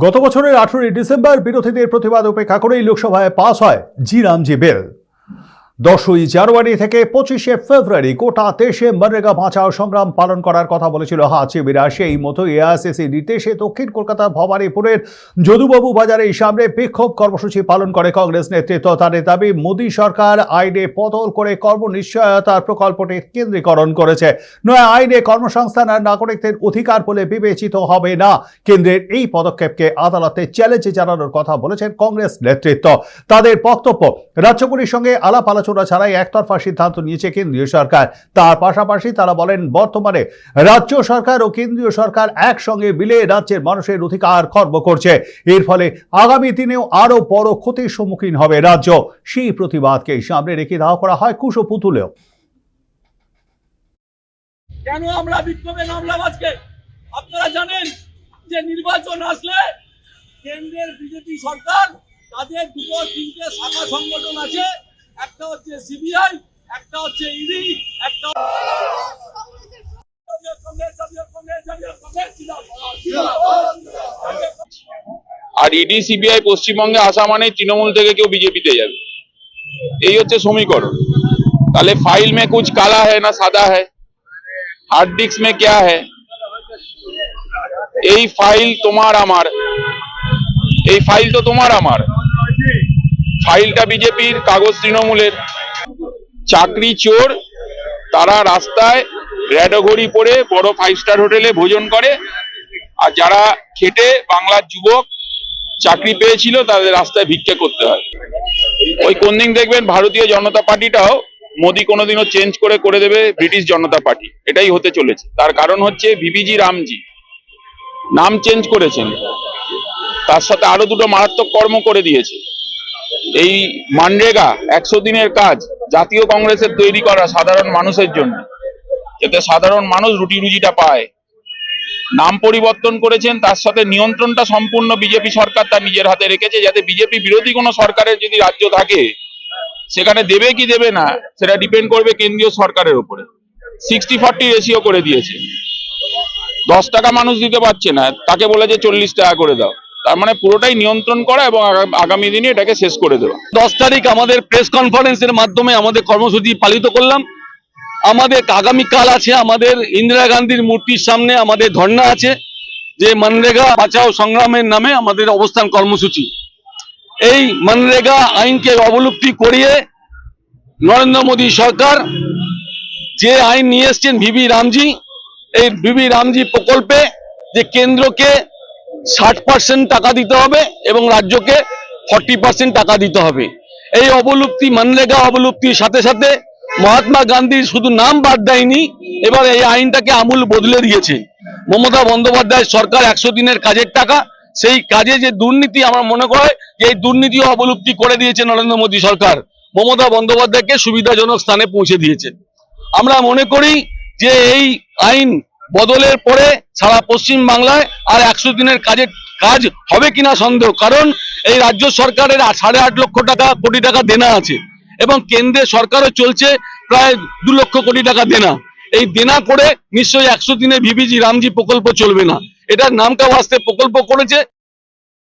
গত বছরের 18 ডিসেম্বর বিরোধীদের প্রতিবাদ উপেক্ষা করেই লোকসভায় পাস হয় জি রামজি বিল। 10ই জানুয়ারি থেকে 25শে ফেব্রুয়ারি গোটা দেশে মনরেগা বাঁচাও সংগ্রাম পালন করার কথা বলেছিল হাজিরা। সেই মতো এআইসিসি নির্দেশে দক্ষিণ কলকাতার ভবানীপুরের যদুবাবু বাজারের সামনে বিক্ষোভ কর্মসূচি পালন করে কংগ্রেস নেতৃত্ব। তাদের দাবি, মোদী সরকার আইনে বদল করে কর্মনিশ্চয়তার প্রকল্পটি কেন্দ্রীকরণ করেছে। নয়া আইনে কর্মসংস্থান আর নাগরিকদের অধিকার বলে বিবেচিত হবে না। কেন্দ্রের এই পদক্ষেপকে আদালতে চ্যালেঞ্জ জানানোর কথা বলেছেন কংগ্রেস নেতৃত্ব। তাদের বক্তব্য, রাজ্যগুলির সঙ্গে আলাপ আলোচনা ছাড়াই একতরফা সিদ্ধান্ত নিয়েছে কেন্দ্রীয় সরকার। তার পাশাপাশি তারা বলেন, বর্তমানে রাজ্য সরকার ও কেন্দ্রীয় সরকার একসঙ্গে মিলে রাজ্যের মানুষের অধিকার খর্ব করছে। এর ফলে আগামী দিনেও আরো বড় ক্ষতির সম্মুখীন হবে রাজ্য। সেই প্রতিবাদকে সামনে রেখে দাওয়া করা হয় কুশপুতুলেও। কেন আমরা বিক্ষোভে নামলাম আজকে? আপনারা জানেন যে নির্বাচন আসলে কেন্দ্রের বিজেপি সরকার তাদের দুটো তিনটে শাখা সংগঠন আছে, একটা হচ্ছে সিবিআই, একটা হচ্ছে ইডি, একটা আর ইডি সিবিআই পশ্চিমবঙ্গে আসা মানে তৃণমূল থেকে কেউ বিজেপিতে যাবে, এই হচ্ছে সমীকরণ। তাহলে ফাইল মে কুছ কালা है না সাদা है, হার্ড ডিস্ক মে क्या है? এই ফাইল তোমার আমার, এই ফাইল তো তোমার আমার, ফাইলটা বিজেপির, কাগজ তৃণমূলের। চাকরি চোর তারা রাস্তায় রেডো ঘড়ি পরে বড় 5 স্টার হোটেলে ভোজন করে, আর যারা খেটে বাংলার যুবক চাকরি পেয়েছিল তাদের রাস্তায় ভিক্ষা করতে হয়। ওই কোন দিন দেখবেন ভারতীয় জনতা পার্টিটাও মোদী কোনোদিনও চেঞ্জ করে দেবে ব্রিটিশ জনতা পার্টি, এটাই হতে চলেছে। তার কারণ হচ্ছে ভিভিজি রামজি নাম চেঞ্জ করেছেন, তার সাথে আরো দুটো মারাত্মক কর্ম করে দিয়েছে। এই মানরেগা 100 দিনের কাজ জাতীয় কংগ্রেসের তৈরি করা সাধারণ মানুষের জন্য, যাতে সাধারণ মানুষ রুটি রুজিটা পায়। নাম পরিবর্তন করেছেন, তার সাথে নিয়ন্ত্রণটা সম্পূর্ণ বিজেপি সরকার তার নিজের হাতে রেখেছে, যাতে বিজেপি বিরোধী কোনো সরকারের যদি রাজ্য থাকে সেখানে দেবে কি দেবে না সেটা ডিপেন্ড করবে কেন্দ্রীয় সরকারের উপরে। 60-40 রেশিও করে দিয়েছে। 10 টাকা মানুষ দিতে পারছে না, তাকে বলে যে 40 টাকা করে দাও। তার মানে পুরোটাই নিয়ন্ত্রণ করা এবং আগামী দিনে এটাকে শেষ করে দেওয়া। 10 তারিখ আমাদের প্রেস কনফারেন্সের মাধ্যমে আমাদের কর্মসূচি পালিত করলাম। আমাদের আগামীকাল আছে আমাদের ইন্দিরা গান্ধীর মূর্তির সামনে আমাদের ধর্ণা আছে, যে মনরেগা বাঁচাও সংগ্রামের নামে আমাদের অবস্থান কর্মসূচি। এই মনরেগা আইনকে অবলুপ্তি করিয়ে নরেন্দ্র মোদী সরকার যে আইন নিয়ে এসছেন ভিভি রামজি, এই ভিভি রামজি প্রকল্পে যে কেন্দ্রকে 60% টাকা দিতে হবে এবং রাজ্যকে 40% টাকা দিতে হবে। এই অবলুপ্তি, মনরেগা অবলুপ্তির সাথে সাথে মহাত্মা গান্ধীর শুধু নাম বাদ দেয়নি, এবার এই আইনটাকে আমূল বদলে দিয়েছে। মমতা বন্দ্যোপাধ্যায় সরকার 100 দিনের কাজের টাকা, সেই কাজে যে দুর্নীতি, আমার মনে হয় যে এই দুর্নীতিও অবলুপ্তি করে দিয়েছে নরেন্দ্র মোদী সরকার, মমতা বন্দ্যোপাধ্যায়কে সুবিধাজনক স্থানে পৌঁছে দিয়েছে। আমরা মনে করি যে এই আইন বদলের পরে সারা পশ্চিম বাংলায় আর 100 দিনের কাজ হবে কিনা সন্দেহ, কারণ এই রাজ্য সরকারের 8.5 লক্ষ কোটি টাকা দেনা আছে এবং কেন্দ্রের সরকারও চলছে প্রায় 2 লক্ষ কোটি টাকা দেনা। এই দেনা করে নিশ্চয়ই 100 দিনে ভিভিজি রামজি প্রকল্প চলবে না। এটার নামটা বাস্তে প্রকল্প করেছে,